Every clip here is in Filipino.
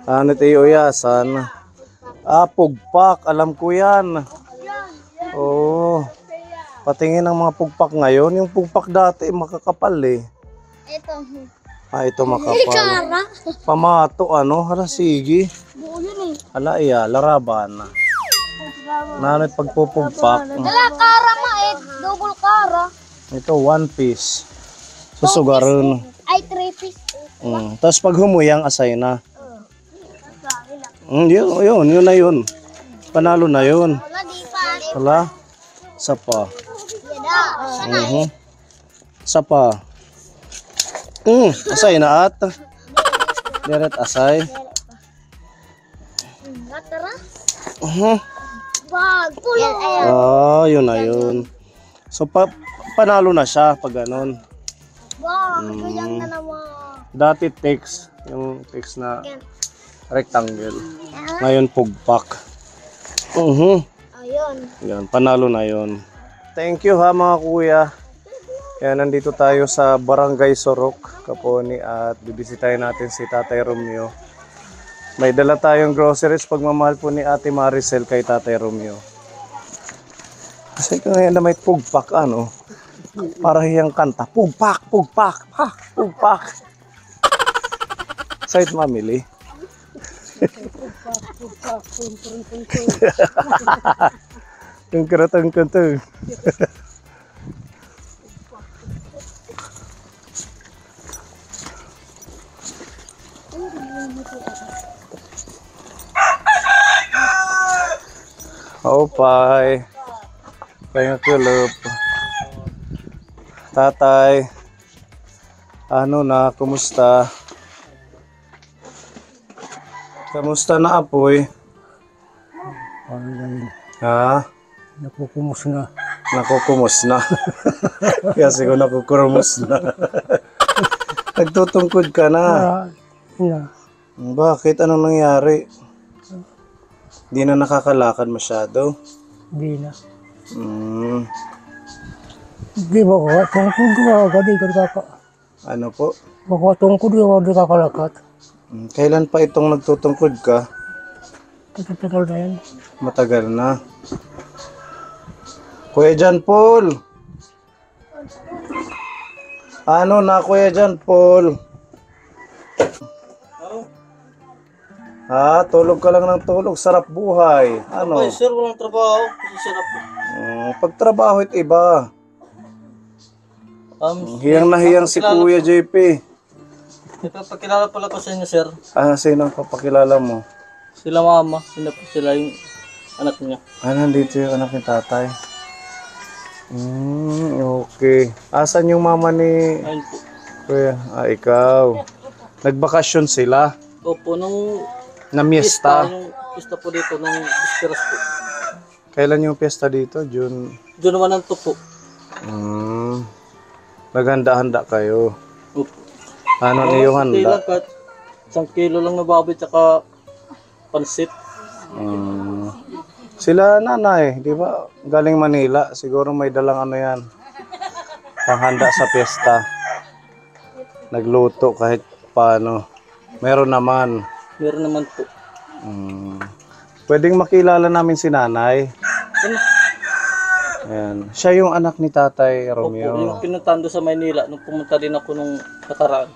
Ano tayo yasan? Pugpak. Alam ko yan. Oo. Patingin ang mga pugpak ngayon. Yung pugpak dati makakapal eh. Ito. Ito makapal. Pamato ano? Hala sige. Buo yun eh. Hala iya. Laraban. Nanit pagpupugpak. Dala kara ma eh. Double kara. Ito 1 piece. Susugaran. Ay 3 piece. Tapos pag humuyang asay na. Yun na yun. Panalo na yun. Wala di pa. Wala. Sapa. Yada. Sapa. Asay na at. Diret asay. Tara. Wag. Pulo. Yun na yun. So panalo na siya pag ganon. Wag. Kuyang na naman. Dati text. Yung text na rectangle. Ngayon pugpak. Ayun. Yan, panalo na yun. Thank you ha mga kuya. Yan, nandito tayo sa Barangay Sorok, Caponi at bibisitahin natin si Tatay Romeo. May dala tayong groceries pagmamahal po ni Ate Maricel kay Tatay Romeo. Kasi ngayon na may pugpak ano, para hiyang kanta. Pugpak, pugpak, pugpak. Sa'yo mamili. Yung keratang kanta. Opay. Kaya kulop. Tatay. Ano na, kumusta? Kamusta na apoy? Ha? Nakukumos na. Nakukumos na. Kasi ko nakukurumos na. Nagtutungkod ka na. Bakit? Anong nangyari? Di na nakakalakad masyado? Hindi na. Hindi ba ko? Tungkod ko di ka. Ano po? Baka tungkod ko di kakalakat. Kailan pa itong nagtutungkod ka? Matagal na yan. Matagal na. Kuya John Paul. Ano na Kuya John Paul? Tulog ka lang ng tulog. Sarap buhay. Ano? Ay, sir, walang trabaho. Kasi sarap po. Pagtrabaho it iba. Hiyang na hiyang si Kuya JP. Ipapakilala pala ko sa inyo, sir. Sino ang papakilala mo? Sila mama. Sila yung anak niya. Nandito yung anak ni tatay. Okay. Asan yung mama ni Ayun po. Kuya? Ikaw. Nagbakasyon sila? Opo, nung Na miesta? yung pista po dito, nung bisperas po. Kailan yung piyesta dito? June? Doon naman ang tupo. Naghanda-handa kayo. Opo. Ano na yung handa? Isang kilo lang na baboy tsaka pansit. Sila nanay, di ba? Galing Manila. Siguro may dalang ano yan. Panghanda sa piyesta. Nagluto kahit paano. Meron naman. Meron naman po. Pwedeng makilala namin si nanay. Ano? Ayan. Siya yung anak ni Tatay Opo, Romeo. yung pinuntahan doon sa Maynila, nung pumunta din ako nung nakaraan.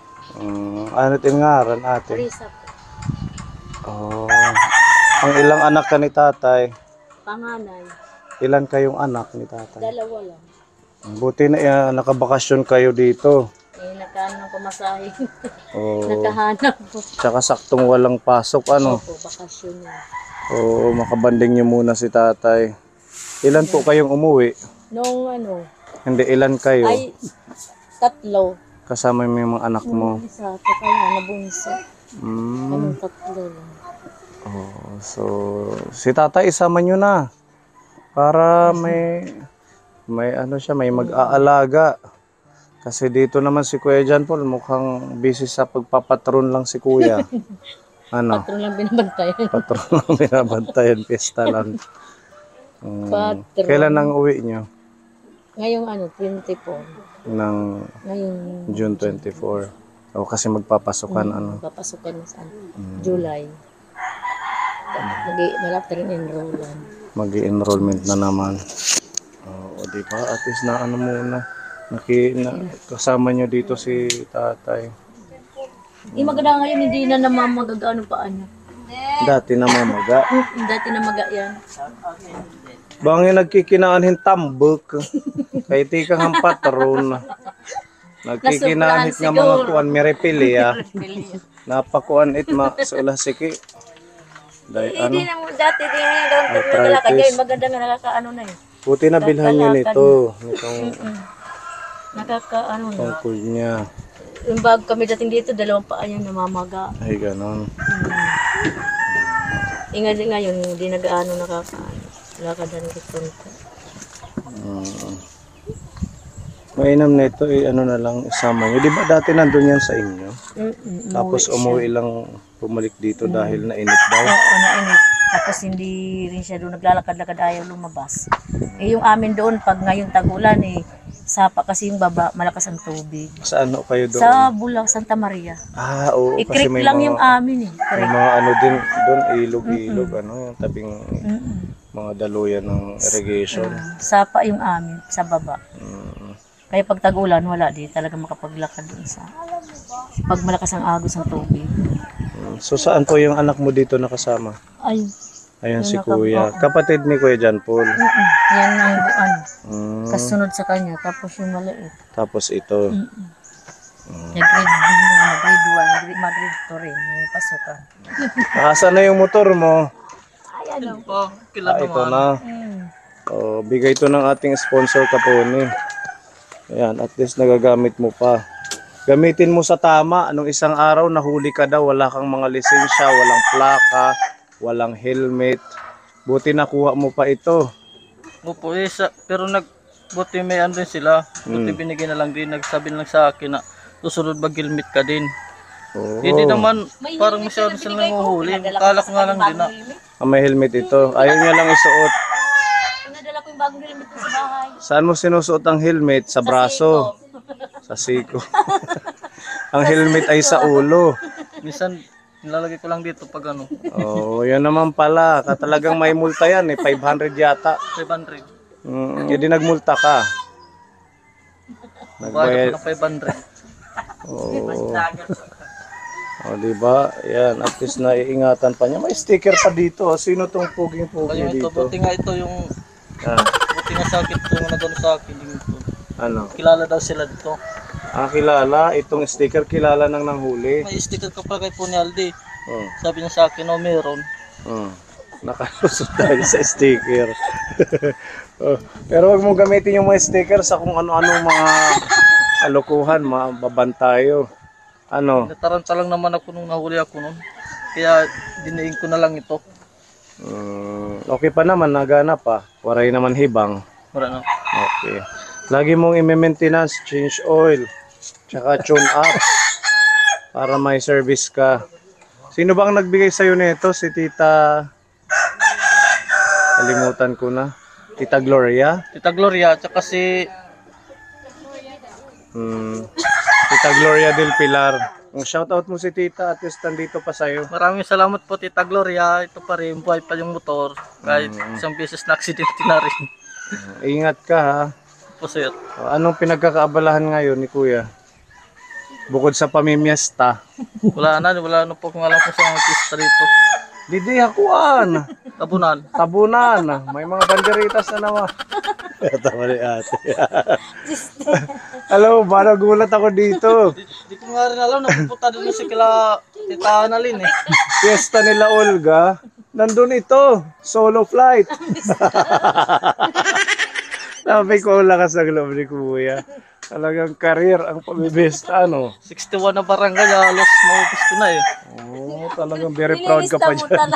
Ano tingaran ate? Risa po. Ang ilang anak ka ni tatay? Panganay. Ilan kayong anak ni tatay? Dalawa lang. Buti na nakabakasyon kayo dito. Nagkaan ng pamasahe. Oo. Nakahanap po. Tsaka saktong walang pasok ano. Opo, bakasyon na. Oo, makabanding niyo muna si tatay. Ilan po kayong umuwi? Nung Hindi, ilan kayo? ay 3. Kasama mo yung mga anak mo. Isa, kaya nabunso. Anong 3 lang. So, si tatay isama nyo na. Para may ano siya, may mag-aalaga. Kasi dito naman si Kuya John Paul, mukhang busy sa pagpapatron lang si Kuya. Ano? Patron lang binabantayan. Patron lang binabantayan, pista lang. Patron. Kailan ang uwi nyo? Ngayong 24. Ng Ngayong June 24. O kasi magpapasukan ano. Papasukan na sa July. Malapit rin enrollan. Mag-enrollment na naman. O di ba? At least na ano muna. Kasama nyo dito si tatay. Maganda ngayon, hindi na namamagagano pa ano. Dati na mamaga. Dati na maga yan. Bangin nagkikinanhin tambok. Kaya ti kang ang patron. Nagkikinanhit nga mga kuan mirepilya. Napakuan it sula siki. Dahil ano? Hindi na mo dati din yung gawin ko nagalakad. Ngayon maganda nga nakakaano na eh. Buti na bilhan nyo nito. Nitong Nakakaano na. tungkol niya. Yung bago kami dating dito, 2 paa yung namamaga. Ay, ganon. Ingat din ngayon, hindi nag-ano nakakaano. Lakadan ko. Mainam na ito, ano na lang isama nyo. Di ba dati nandun yan sa inyo? Tapos umuwi lang bumalik dito dahil nainit daw. Oo, nainit. Tapos hindi rin siya doon naglalakad-lakad, ayaw lumabas. Yung amin doon, pag ngayon tagulan sapa kasi yung baba, malakas ang tubig. Saan kayo doon? Sa Bulaw, Santa Maria. Oo. Kasi Creek may lang mga, yung amin eh. may Creek. mga ano din doon, ilog-ilog, ano, yung tabing mga daluyan ng irrigation. Sapa yung amin, sa baba. Kaya pag tagulan, wala di talaga makapaglakad doon sa pag malakas ang agos ng tubig. So saan po yung anak mo dito nakasama? Ay, Ayun si Kuya. Kapatid ni Kuya John Paul. yan ang buwan. Mm, Kasunod sa kanya, tapos yung maliit. tapos ito. Nag-grade din na, mag-grade 1, mag-grade 2 rin, may pasukan. Asan na yung motor mo? Ay, ano? Pa, kailan Ito naman. na. Bigay ito ng ating sponsor Kaponi. Ayan, at least nagagamit mo pa. Gamitin mo sa tama. Anong isang araw nahuli ka daw, wala kang mga lisensya, walang plaka, walang helmet. Buti nakuha mo pa ito. Opo, pero buti may ano din sila. Buti binigyan na lang din. Nagsabi lang sa akin na susunod mag-helmet ka din. Oo. Hindi naman, parang masyado silang nanguhuli. Kala ko nga lang din na. May helmet ito. Ayaw niya lang isuot. Pinadala ko yung bagong helmet ko sa bahay. Saan mo sinusuot ang helmet? Sa braso. Sa siko. Ang helmet ay sa ulo. Minsan, nilalagay ko lang dito pag ano, Oh, yan naman pala. Talagang may multa yan eh. 500 yata. 500. Hindi nagmulta ka. Bayad Nagbayad. ko ng 500. Oo. Oh, di ba? Yan, at least naiingatan pa niya. May sticker pa dito. Sino tong puging-pugi Kaya ito, dito? buti nga ito yung, Ah, buti nga sa akin ito, yung nagano sa akin. Yung ito. ano? Kilala daw sila dito. Kilala. Itong sticker kilala nang nanghuli. May sticker ka pala kay Puni Aldi. Oh. Sabi niya sa akin, oh meron. Nakalusot tayo sa sticker. Oh, pero wag mo gamitin yung mga sticker sa kung ano-anong mga kalokohan. Mababan tayo. Ano? Nataranta lang naman ako nung nahuli ako nun. Kaya diniin ko na lang ito. Okay pa naman. Nagana pa. Waray naman hibang. Wala na. Okay. Lagi mong i-maintenance, change oil, tsaka tune up para may service ka. Sino bang nagbigay sa'yo nito? Si Tita... Kalimutan ko na. Tita Gloria? Tita Gloria, tsaka si Tita Gloria del Pilar. Shoutout mo si Tita at least nandito pa sa'yo. maraming salamat po Tita Gloria. Ito pa rin, buhay pa yung motor. Kahit isang beses na aksidente na rin. Ingat ka ha. Po sir. Anong pinagkakaabalahan ngayon ni Kuya? Bukod sa pamimiesta. Wala na po kung alam ko sa mga pista dito. Didi hakuan. Tabunan. Tabunan. May mga banderitas na naman. Tama ni ate. Alam mo ba, nagulat ako dito. Di ko nga rin alam, napupunta din si kila Tita Annalyn eh. Fiesta nila Olga. Nandun ito. Solo flight. Sabi ko, ang lakas ng loob ni Kuya. Talagang career ang pamibesta, ano? 61 na barangay, halos maubos ko na eh. Oo, talagang very proud ka pa dyan.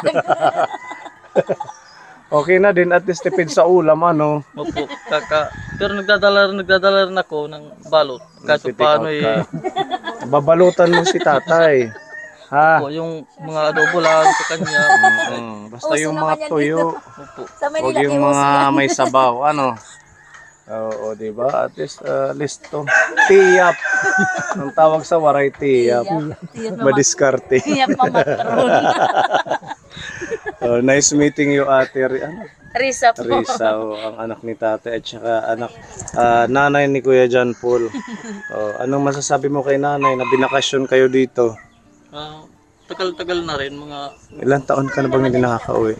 Okay na din, at least tipid sa ulam, ano? Opo, pero nagdadala rin ako ng balot. Kahit Pipick paano out eh. ka. Babalutan mo si tatay. Ha? Opo, yung mga adobo lang sa kanya. Basta yung mga tuyo. Opo. Sa Huwag Manila, yung mga may sabaw, ano? Oo, di ba? At least to. Tiyap. Ang tawag sa waray, tiyap. Tiyap na Madiskarte. Tiyap mamatron. Nice meeting you, Ate Risa po. Risa, ang anak ni Tate at saka nanay ni Kuya John Paul. Anong masasabi mo kay nanay na binakasyon kayo dito? Tagal-tagal na rin, mga Ilang taon ka na bang hindi nakakauwi?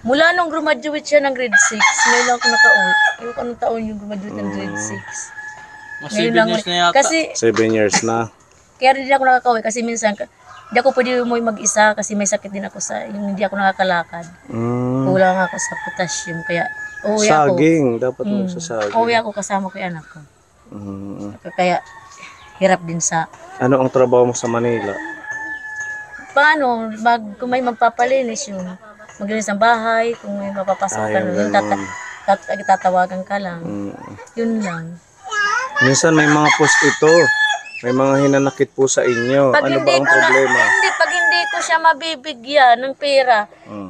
Mula nung graduate siya ng grade 6, ngayon lang ako nakauwi. Ewan ko anong taon yung graduate ng grade 6. mga Ngayon 7 lang. years na yata. Kasi, 7 years na. kaya rin ako nakakauwi kasi minsan, hindi ako pwede umuwi mag-isa kasi may sakit din ako sa, yung hindi ako nakakalakad. Kulang ako sa potassium, kaya uuwi ako. Saging, dapat magsasaging. Uuwi ako kasama ko yung anak ko. Mm. Kaya, hirap din sa, Ano ang trabaho mo sa Manila? paano, kung may magpapalinis yung, maglinis ng bahay, kung may mapapasok ka, Ayun, yung ganun. tatawagan ka lang. Mm. Yun lang. Minsan may mga post ito. May mga hinanakit po sa inyo. Pag Ano ba hindi ang ko na- problema? pag hindi ko siya mabibigyan ng pera,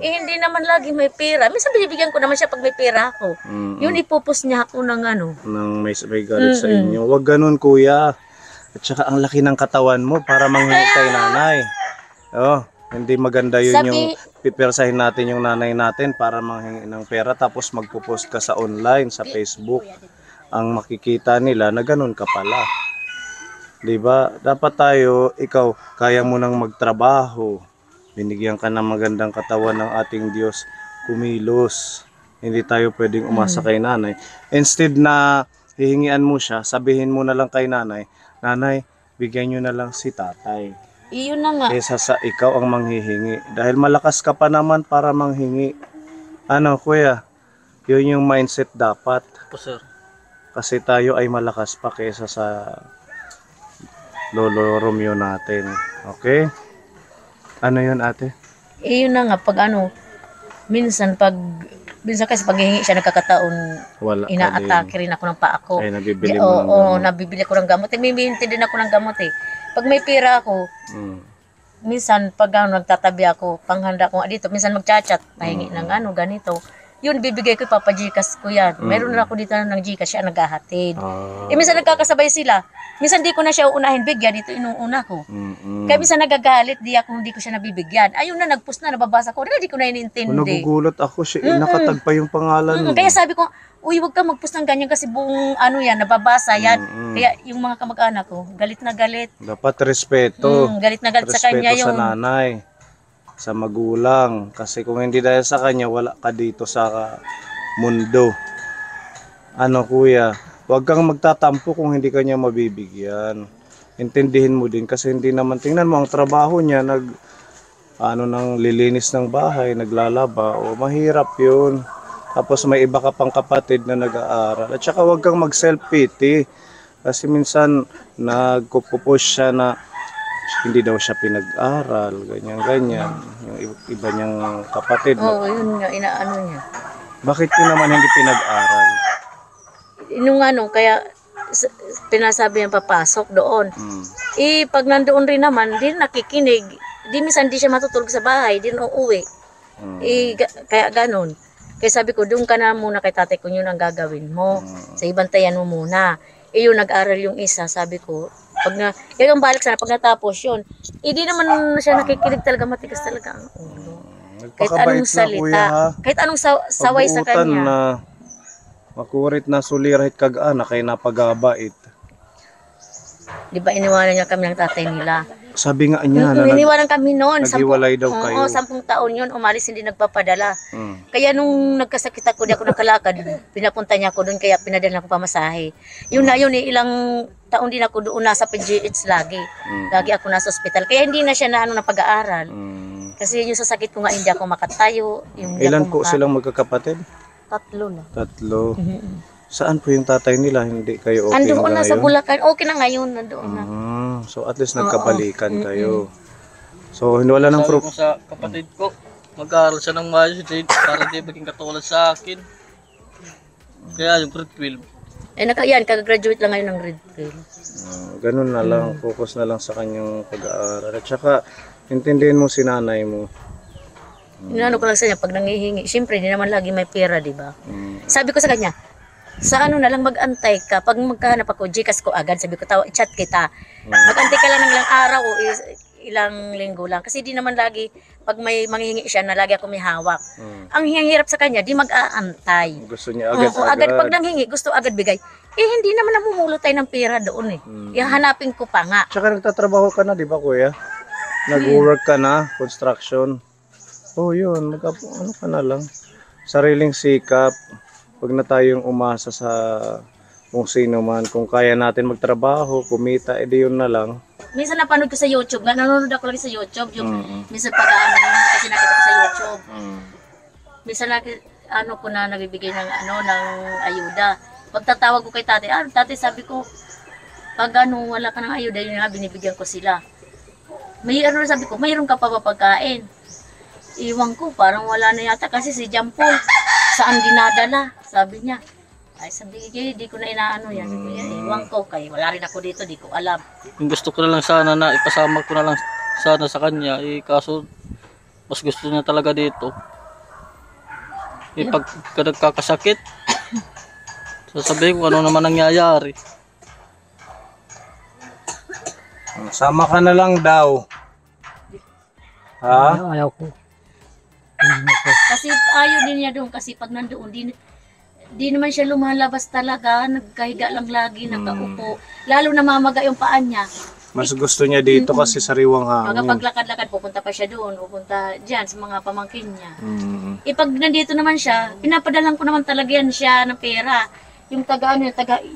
hindi naman lagi may pera. Minsan binibigyan ko naman siya pag may pera ako. Yun ipupus niya ako ng ano. Nang may galit sa inyo. Huwag ganun, kuya. At saka ang laki ng katawan mo para manghingi kay nanay. Hindi maganda yun yung pipersahin natin yung nanay natin para manghingi ng pera tapos magpo-post ka sa online, sa Facebook. Ang makikita nila na ganun ka pala. 'Di ba? Dapat tayo, ikaw, kaya mo nang magtrabaho. Binigyan ka ng magandang katawan ng ating Diyos. Kumilos. Hindi tayo pwedeng umasa kay nanay. Instead na hihingian mo siya, sabihin mo na lang kay nanay, nanay, bigyan nyo na lang si tatay. Iyon na nga. Kesa sa ikaw ang manghihingi. Dahil malakas ka pa naman para manghingi. Ano, kuya? Yun yung mindset dapat. po, sir. Kasi tayo ay malakas pa kesa sa Lolo Romeo natin. Okay? Ano yun, ate? Iyon na nga, minsan kasi pag hihingi siya nagkakataon, Wala ka inaatake rin ako ng paa ko. din. Ay, nabibili mo ng Oo, gamot. nabibili ko ng gamot. Miminti din ako ng gamot eh. Pag may pera ako, minsan pag nagtatabi ako, panghanda ko nga dito, minsan magchat-chat, pahingi ng ganito. Yun, bibigay ko, papajikas ko yan. Meron na ako dito ng Gcash, siya naghahatid. Minsan nagkakasabay sila. Minsan di ko na siya uunahin bigyan, dito inuuna ko. Kaya minsan nagagalit, di ko siya nabibigyan. Ayun na, nagpost na, nababasa ko. Di ko na inintindi. Nagugulat ako siya. Nakatag pa yung pangalan mo. Kaya sabi ko, uy, wag ka magpost ng ganyan kasi buong nababasa yan. Kaya yung mga kamag-anak ko, galit na galit. Dapat respeto. Galit na galit sa kanya Respeto sa yung... nanay, sa magulang. Kasi kung hindi dahil sa kanya, wala ka dito sa mundo. Ano, kuya, huwag kang magtatampo kung hindi kanya mabibigyan. Intindihin mo din kasi hindi naman, tingnan mo ang trabaho niya, nang lilinis ng bahay, naglalaba, mahirap yun. Tapos may iba ka pang kapatid na nag-aaral. At saka huwag kang mag-self-pity. Kasi minsan nagkukupush siya na hindi daw siya pinag-aral, ganyan-ganyan. Yung iba niyang kapatid. Oo, yun nga, inaano niya. Bakit yun naman hindi pinag-aral? Kaya pinasabi niya papasok doon. Pag nandoon rin naman, di nakikinig. Minsan di siya matutulog sa bahay, di na uuwi. Kaya ganon. Kaya sabi ko, doon ka na muna kay tatay kung yun ang gagawin mo. Sa ibantayan mo muna. Yun, nag-aral yung isa, sabi ko. Yung balik sana, pag natapos yun, di naman siya nakikinig talaga, matigas talaga ang ulo. Kahit anong salita, kahit anong saway sa kanya. Na makurit na sulirahit kag-ana kay napagabait. Di ba iniwanan niya kami ng tatay nila? Sabi nga niya na Iniwanan kami noon. naghiwalay daw kayo. 10 taon yun, umalis, hindi nagpapadala. Kaya nung nagkasakit ako, di ako nakalakad, pinapunta niya ako doon, kaya pinadala ko pamasahe. Yun na yun, ilang taon din ako doon, nasa PGH lagi. Lagi ako nasa ospital. Kaya hindi na siya na pag-aaral. Kasi yung sa sakit ko nga, hindi ako makatayo. Ilan po silang magkakapatid? 3 na. 3. Saan po yung tatay nila? Hindi kayo okay Andoon na sa ngayon? Bulacan. Okay na ngayon, nandoon na. So at least nagkabalikan kayo. So wala nang Sabi ko sa kapatid ko, mag-aaral siya ng maayos para di maging katulad sa akin. Kaya yung grade 12. Kag-graduate lang ngayon ng grade 12. Ganun na lang, focus na lang sa kanyang pag-aaral. At saka, intindihin mo si nanay mo. Inano ko lang sa kanya, pag nangihingi, siyempre, di naman lagi may pera, di ba? Sabi ko sa kanya, sa ano na lang mag-antay ka. Pag magkahanap ako, Gcash ko agad. Sabi ko, chat kita. Mag-antay ka lang ng ilang araw o ilang linggo lang. Kasi di naman lagi, pag may manghihingi siya na lagi ako may hawak. Ang hirap sa kanya, di mag-aantay. Gusto niya agad, Oo, agad. Pag nanghingi, gusto agad bigay. Hindi naman namumulot tayo ng pera doon Ihahanapin ko pa nga. Tsaka nagtatrabaho ka na, di ba kuya? Nag-work ka na, construction. Oh, yun. Ano ka na lang. Sariling sikap. Pag na tayong umasa sa kung sino man, kung kaya natin magtrabaho, kumita, edi yun na lang. Minsan napanood ko sa YouTube, nanonood ako lagi sa YouTube, minsan pag-ano yun, kasi nakita ko sa YouTube. Minsan ko na nabibigay ng ng ayuda. Pagtatawag ko kay tatay, tatay sabi ko, pag wala ka ng ayuda, yun nga, binibigyan ko sila. May sabi ko, mayroon ka pa ba pagkain? Iwan ko, parang wala na yata kasi si John Paul, saan dinadala? Sabi niya. Ay, sabi niya, di ko na inaano yan. Sabi niya, iwan ko, kaya wala rin ako dito, di ko alam. Yung gusto ko na lang sana na ipasama ko na lang sana sa kanya, kaso mas gusto niya talaga dito. Pag nagkakasakit, sasabihin ko ano naman nangyayari. Sama ka na lang daw. Ha? Ayaw ko. Kasi ayaw din niya doon, kasi pag nandoon, di naman siya lumalabas talaga, nagkahiga lang lagi, nakaupo. Lalo namamaga yung paan niya. Mas gusto niya dito kasi sariwang hangin. Paglaklakad-lakad, pupunta pa siya doon, pupunta dyan sa mga pamangkin niya. Pag nandito naman siya, pinapadalan ko naman talaga yan siya ng pera. Yung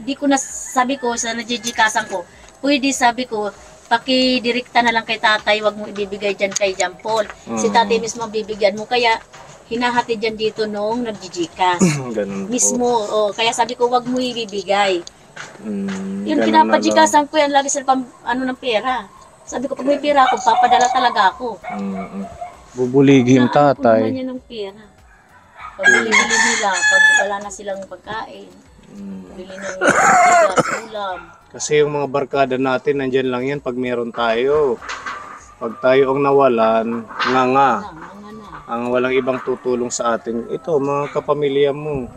di ko na sabi ko sa najijikasan ko, pwede sabi ko, pakidirekta na lang kay tatay, wag mo ibibigay dyan kay John Paul. Si tatay mismo bibigyan mo, kaya hinahatid dyan dito nung nagjijikas. Ganun Mismo, kaya sabi ko, wag mo ibibigay. Yung ganun pinapajikasan ko yan, lagi sila ng pera. Sabi ko, pag may pera ako, papadala talaga ako. Bubuligin Naan ko tatay. naman yan ng pera. Pag bili nila, pag wala na silang pagkain, bili ng bigas, ulam. Kasi yung mga barkada natin, nandyan lang yan pag meron tayo. Pag tayo ang nawalan, nga. Ang walang ibang tutulong sa atin, ito, mga kapamilya mo.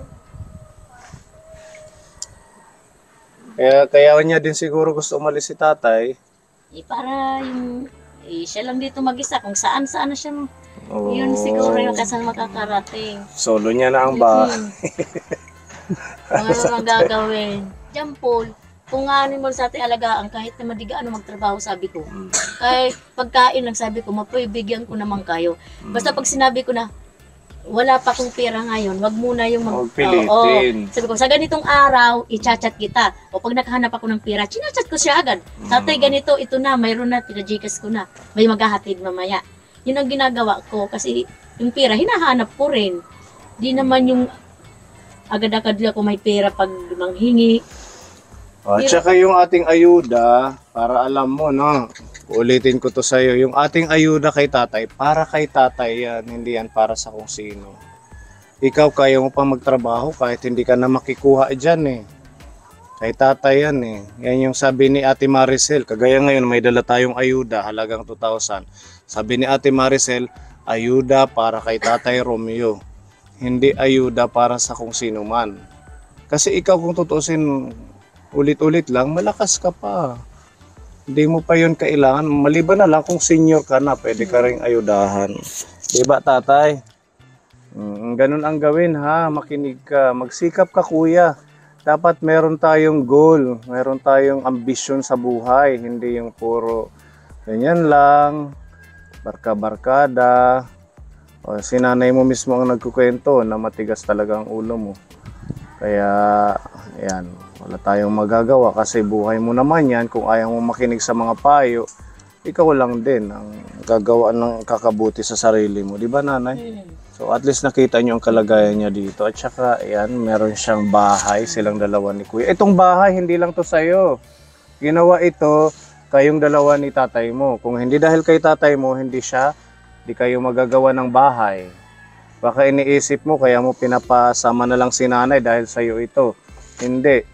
Kaya niya din siguro gusto umalis si tatay. Para yung, siya lang dito mag-isa, kung saan-saan na siya, Oo. yun siguro yung kasal makakarating. Solo niya na ang bahay. Ano ang gagawin? John Paul, kung ano mo sa ating alagaan, kahit na madigaan magtrabaho, sabi ko. Kahit pagkain lang, sabi ko, mapibigyan ko naman kayo. Basta pag sinabi ko na, wala pa akong pera ngayon, wag muna yung Huwag pilitin. Sabi ko, sa ganitong araw, i-chat kita. O pag nakahanap ako ng pera, chinachat ko siya agad. Tatay, ganito, ito na, mayroon na, pinajikas ko na. May maghahatid mamaya. Yun ang ginagawa ko, kasi yung pera, hinahanap ko rin. Di naman yung agad-agad ako may pera pag manghingi. At saka yung ating ayuda, para alam mo, no? Ulitin ko to sa'yo, yung ating ayuda kay tatay, para kay tatay yan, hindi yan para sa kung sino. Ikaw, kaya mo pa magtrabaho kahit hindi ka na makikuha dyan Kay tatay yan Yan yung sabi ni Ate Maricel, kagaya ngayon may dala tayong ayuda, halagang 2,000. Sabi ni Ate Maricel, ayuda para kay Tatay Romeo. Hindi ayuda para sa kung sino man. Kasi ikaw kung tutusin, ulit-ulit lang, malakas ka pa. Hindi mo pa yun kailangan. Maliban na lang kung senior ka na, pwede ka rin ayudahan. Diba tatay? Ganun ang gawin ha, makinig ka. Magsikap ka kuya. Dapat meron tayong goal, meron tayong ambisyon sa buhay. Hindi yung puro ganyan lang, barka-barkada. O, si nanay mo mismo ang nagkukwento na matigas talaga ang ulo mo. Kaya, yan, wala tayong magagawa kasi buhay mo naman yan. Kung ayaw mo makinig sa mga payo, ikaw lang din ang gagawa ng kakabuti sa sarili mo. Di ba nanay? So at least nakita nyo ang kalagayan niya dito. At saka, yan, meron siyang bahay, silang dalawa ni kuya. Itong bahay, hindi lang to sa'yo. Ginawa ito, kayong dalawa ni tatay mo. Kung hindi dahil kay tatay mo, hindi kayo magagawa ng bahay. Baka iniisip mo, kaya mo pinapasama na lang si nanay dahil sa'yo ito. Hindi.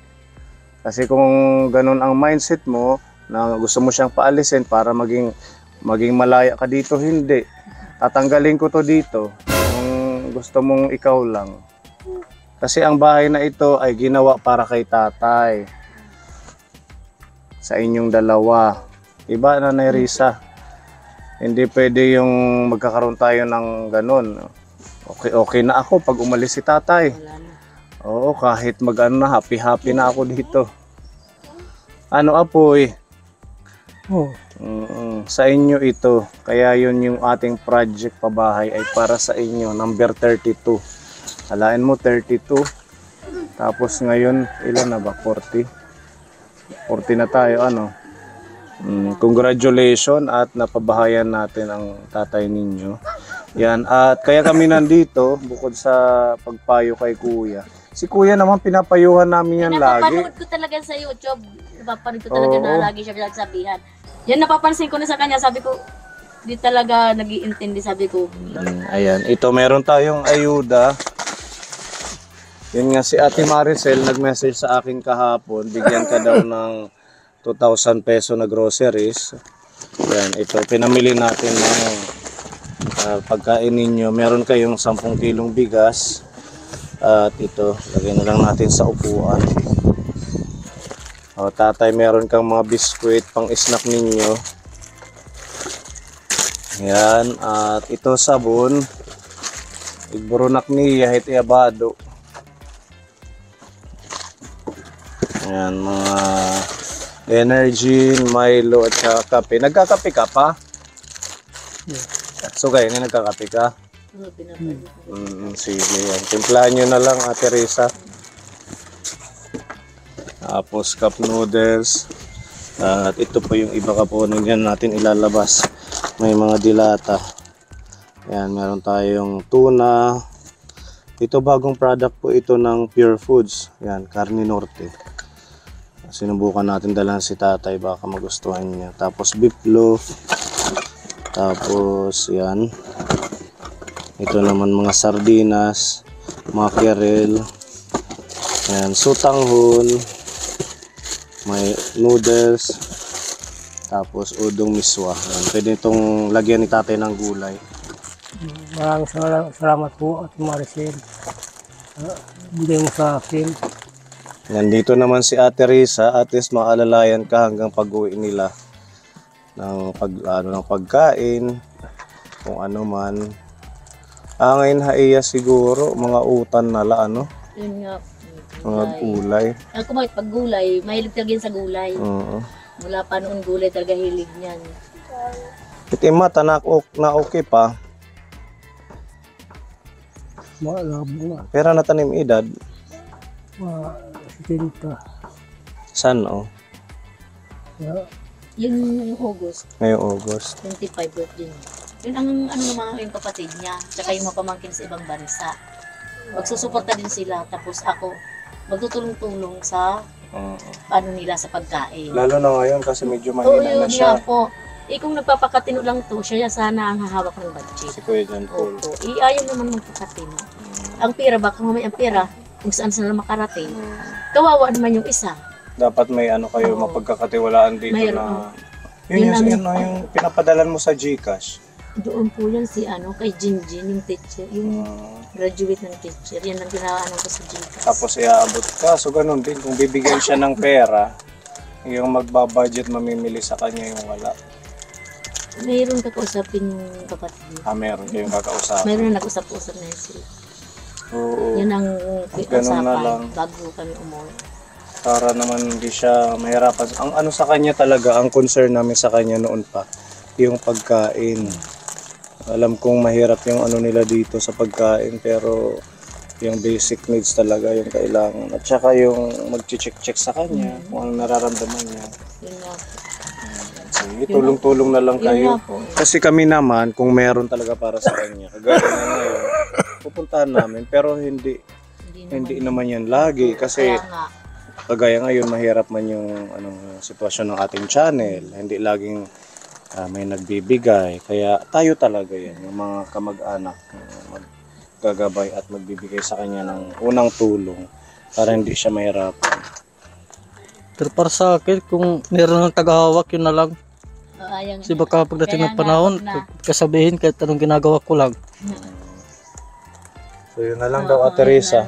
Kasi kung ganun ang mindset mo, na gusto mo siyang paalisin para maging malaya ka dito, hindi. Tatanggalin ko to dito. Kung gusto mong ikaw lang. Kasi ang bahay na ito ay ginawa para kay tatay. Sa inyong dalawa. Iba na Risa. Hindi pwede yung magkakaroon tayo ng ganun. Okay na ako pag umalis si tatay. Wala na. Oo, kahit mag-ano na, happy na ako dito. Ano apoy? Oo. Sa inyo ito. Kaya yun yung ating project pabahay ay para sa inyo. Number 32. Alain mo 32. Tapos ngayon, ilan na ba? 40? 40 na tayo, ano? Congratulations at napabahayan natin ang tatay ninyo. Yan, at kaya kami nandito bukod sa pagpayo kay kuya. Si kuya naman pinapayuhan namin yan lagi. Napapanood ko talaga sa YouTube. Napapanood ko talaga Oo. na lagi siya pinagsabihan. Yan napapansin ko na sa kanya. Sabi ko, di talaga nag-iintindi. Sabi ko, Ayan, ito meron tayong ayuda. Yun nga si Ate Maricel nag-message sa akin kahapon. Bigyan ka daw ng 2,000 peso na groceries. Ayan, ito pinamili natin ng pagkain ninyo. Meron kayong 10 kilong bigas. At ito, lagay na lang natin sa upuan. O, tatay, meron kang mga biskwit pang snack ninyo. Ayan, at ito sabon. Igburunak niya, hit iabado. Ayan, mga energy, Milo at saka kape. Nagkakape ka pa? So kayo, nagkakape ka? pinapanood ko. Sige yan. Timplahan nyo na lang, Ate Risa. Tapos cup noodles. At ito po yung iba ka po dyan natin ilalabas. May mga dilata. Ayan, meron tayong tuna. Ito bagong product po ito ng Pure Foods. Ayan, Carne Norte. Sinubukan natin dalan si tatay, baka magustuhan niya. Tapos beef loaf. Tapos yan. Ito naman mga sardinas, mackerel. Ayan, sutanghon. May noodles. Tapos udong miswa. Ayan, pwede itong lagyan ni tatay ng gulay. Maraming salamat po at Maricel. Bigay mo sa akin. Nandito naman si Ate Risa, at least maalalayan ka hanggang pag-uwi nila ng ng pagkain, kung ano man. Ngayon haiya siguro mga utan na ano, Yun nga. mga gulay. Ako bakit pag gulay, mahilig talaga yun sa gulay. Oo. Mula pa noon gulay talaga hilig niyan. Itimata na okay pa. Malabo na. Pero natanim edad. Sinta. San oh? Yung August, Ngayong August. 25 birthday niya. Yun ang ano naman yung kapatid niya, tsaka yung mga pamangkin sa ibang bansa. Magsusuporta din sila, tapos ako magtutulong-tulong sa ano nila sa pagkain. Lalo na ngayon kasi medyo Oo, mahina na yun siya. nga po. Kung nagpapakatino lang to, siya sana ang hahawak ng budget. Si Kuya John Paul. Opo. Ayaw naman magpakatino. Ang pera, baka mamaya ang pera, kung saan saan makarating. Kawawa naman yung isa. Dapat may ano kayo, Oo. mapagkakatiwalaan dito Mayroon. na... Yun Yun yung pinapadalan mo sa GCash. Doon po yan si kay Jinjin, yung teacher, yung graduate ng teacher. Yan ang ginaano ko sa Gcash. Tapos iaabot ka. So ganun din, kung bibigyan siya ng pera, yung magbabudget mamimili sa kanya yung wala. Mayroon kakausapin yung kapatid niya. Meron kayong kakausap. Mayroon na nag-usap-usap na sila. Oo. Yan ang Ganun na lang. usapan bago kami umuwi. Para naman hindi siya mahirapan. Ang ano sa kanya talaga, ang concern namin sa kanya noon pa, yung pagkain. Alam kong mahirap yung ano nila dito sa pagkain, pero yung basic needs talaga yung kailangan. At saka yung mag-check sa kanya kung ano nararamdaman niya. Yun nga po. Sige, tulong-tulong na lang Yun kayo. nga po. Kasi kami naman, kung meron talaga para sa kanya, kagaya na ngayon, pupuntahan namin. Pero hindi naman yan lagi. Kasi Kaya nga, kagaya ngayon, mahirap man yung sitwasyon ng ating channel. Hindi laging may nagbibigay. Kaya tayo talaga yan, yung mga kamag-anak, maggagabay at magbibigay sa kanya ng unang tulong para hindi siya mahirapan. Pero para sa akin, kung meron ng tagahawak, yun na lang. ayang, Kasi baka pagdating Kaya ng panahon, nga, kasabihin kahit anong ginagawa ko lang. So yun na lang daw, Ate Risa.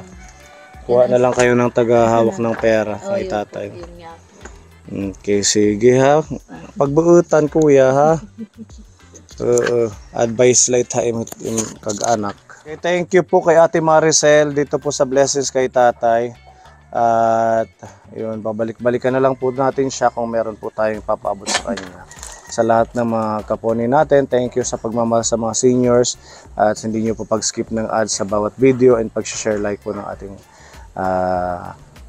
Kuha na lang kayo ng tagahawak ng pera Oh, kay yun po, tatay. yun nga po. Okay, sige ha. Pagbuutan kuya ha. Advice light ha kag-anak. Okay, thank you po kay Ate Maricel dito po sa Blessings kay tatay. At yun, babalik-balikan na lang po natin siya kung meron po tayong papaabot sa kanya. Sa lahat ng mga kaponi natin, thank you sa pagmamahal sa mga seniors at hindi nyo po pag-skip ng ads sa bawat video and pag-share like po ng ating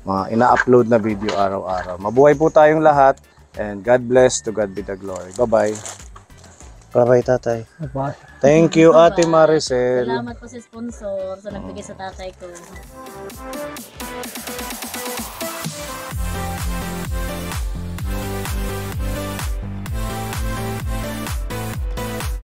mga ina-upload na video araw-araw. Mabuhay po tayong lahat and God bless, to God be the glory. Bye-bye. Bye-bye tatay. Apa, Thank you Ate Maricel. Salamat po sa sponsor sa nagbigay sa tatay ko.